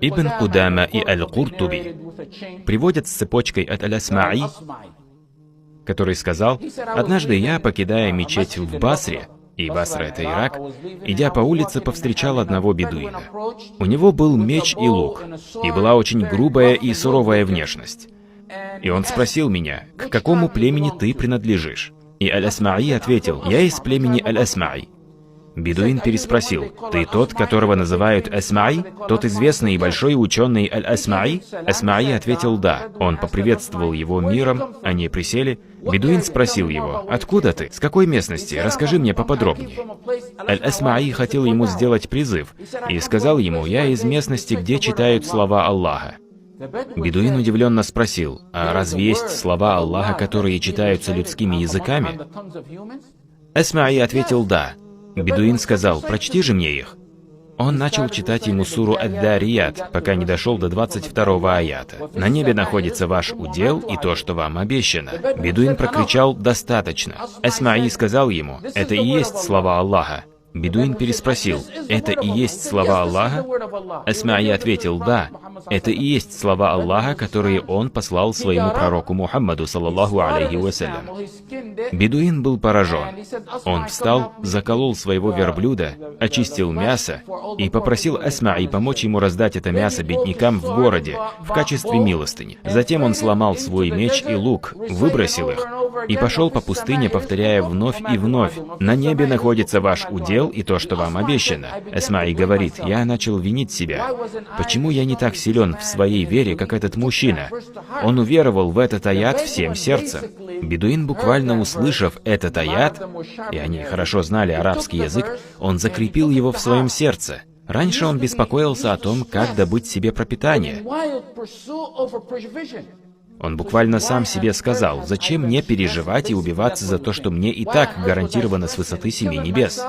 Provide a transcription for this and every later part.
Ибн Кудама и Аль-Куртуби приводят с цепочкой от Аль-Асмаи, который сказал: «Однажды я, покидая мечеть в Басре, и Басра — это Ирак, идя по улице, повстречал одного бедуина. У него был меч и лук, и была очень грубая и суровая внешность. И он спросил меня: к какому племени ты принадлежишь?» И Аль-Асмаи ответил: «Я из племени Аль-Асмаи». Бедуин переспросил: «Ты тот, которого называют Асмаи? Тот известный и большой ученый Аль-Асмаи?» Асмаи ответил: «Да». Он поприветствовал его миром, они присели. Бедуин спросил его: «Откуда ты? С какой местности? Расскажи мне поподробнее». Аль-Асмаи хотел ему сделать призыв и сказал ему: «Я из местности, где читают слова Аллаха». Бедуин удивленно спросил: «А разве есть слова Аллаха, которые читаются людскими языками?» Асмаи ответил: «Да». Бедуин сказал: «Прочти же мне их». Он начал читать ему суру Ад-Дарият, пока не дошел до 22-го аята. «На небе находится ваш удел и то, что вам обещано». Бедуин прокричал: «Достаточно». Асмаи сказал ему: «Это и есть слова Аллаха». Бедуин переспросил: «Это и есть слова Аллаха?» Асмаи ответил: «Да, это и есть слова Аллаха, которые он послал своему пророку Мухаммаду, саллаллаху алейхи вассалям». Бедуин был поражен. Он встал, заколол своего верблюда, очистил мясо и попросил Асмаи помочь ему раздать это мясо беднякам в городе в качестве милостыни. Затем он сломал свой меч и лук, выбросил их и пошел по пустыне, повторяя вновь и вновь: «На небе находится ваш удел и то, что вам обещано». Асмаи говорит: «Я начал винить себя. Почему я не так силен в своей вере, как этот мужчина? Он уверовал в этот аят всем сердцем». Бедуин, буквально услышав этот аят, и они хорошо знали арабский язык, он закрепил его в своем сердце. Раньше он беспокоился о том, как добыть себе пропитание. Он буквально сам себе сказал: «Зачем мне переживать и убиваться за то, что мне и так гарантировано с высоты 7 небес?»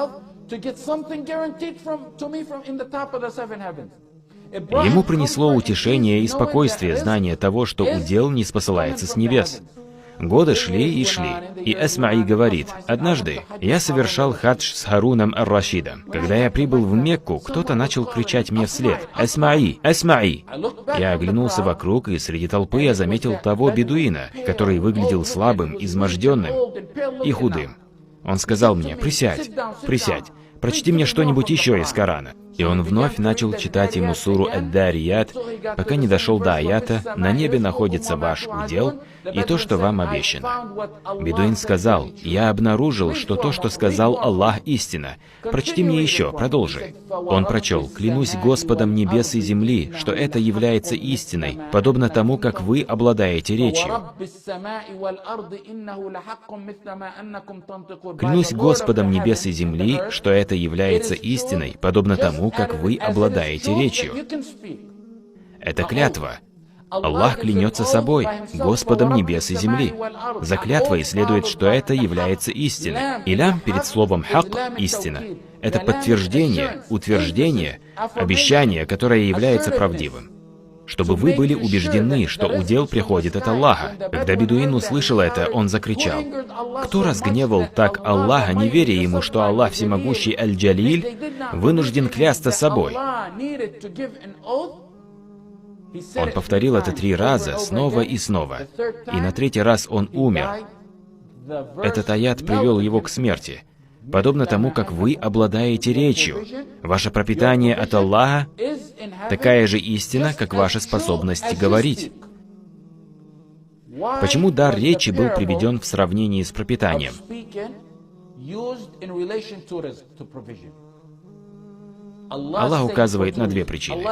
Ему принесло утешение и спокойствие знание того, что удел не спосылается с небес. Годы шли и шли, и Асмаи говорит: «Однажды я совершал хадж с Харуном ар-Рашидом. Когда я прибыл в Мекку, кто-то начал кричать мне вслед: „Асмаи! Асмаи!“ Я оглянулся вокруг, и среди толпы я заметил того бедуина, который выглядел слабым, изможденным и худым. Он сказал мне: „Присядь, присядь, прочти мне что-нибудь еще из Корана». И он вновь начал читать ему суру Ад-Дарият, пока не дошел до аята: «На небе находится ваш удел и то, что вам обещано». Бедуин сказал: «Я обнаружил, что то, что сказал Аллах, истина. Прочти мне еще, продолжи». Он прочел: «Клянусь Господом небес и земли, что это является истиной, подобно тому, как вы обладаете речью». «Клянусь Господом небес и земли, что это является истиной, подобно тому, как вы обладаете речью». Это клятва. Аллах клянется собой, Господом небес и земли. За клятвой следует, что это является истиной. Илям перед словом хак — истина. Это подтверждение, утверждение, обещание, которое является правдивым. Чтобы вы были убеждены, что удел приходит от Аллаха. Когда бедуин услышал это, он закричал: «Кто разгневал так Аллаха, не веря ему, что Аллах всемогущий Аль-Джалиль вынужден клясться собой?» Он повторил это 3 раза, снова и снова. И на 3-й раз он умер. Этот аят привел его к смерти. Подобно тому, как вы обладаете речью. Ваше пропитание от Аллаха — такая же истина, как ваша способность говорить. Почему дар речи был приведен в сравнении с пропитанием? Аллах указывает на 2 причины.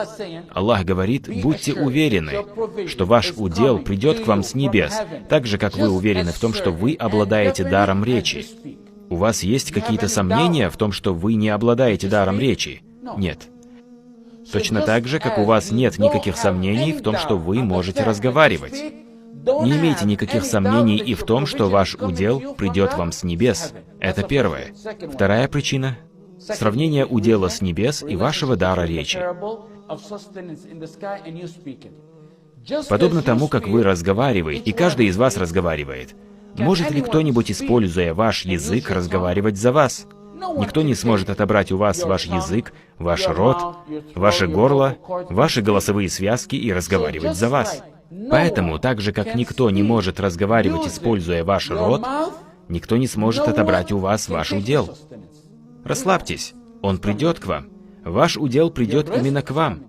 Аллах говорит: «Будьте уверены, что ваш удел придет к вам с небес, так же, как вы уверены в том, что вы обладаете даром речи». У вас есть какие-то сомнения в том, что вы не обладаете даром речи? Нет. Точно так же, как у вас нет никаких сомнений в том, что вы можете разговаривать. Не имейте никаких сомнений и в том, что ваш удел придет вам с небес. Это первое. Вторая причина — сравнение удела с небес и вашего дара речи. Подобно тому, как вы разговариваете, и каждый из вас разговаривает, может ли кто-нибудь, используя ваш язык, разговаривать за вас? Никто не сможет отобрать у вас ваш язык, ваш рот, ваше горло, ваши голосовые связки и разговаривать за вас. Поэтому, так же как никто не может разговаривать, используя ваш рот, никто не сможет отобрать у вас ваш удел. Расслабьтесь, он придет к вам. Ваш удел придет именно к вам.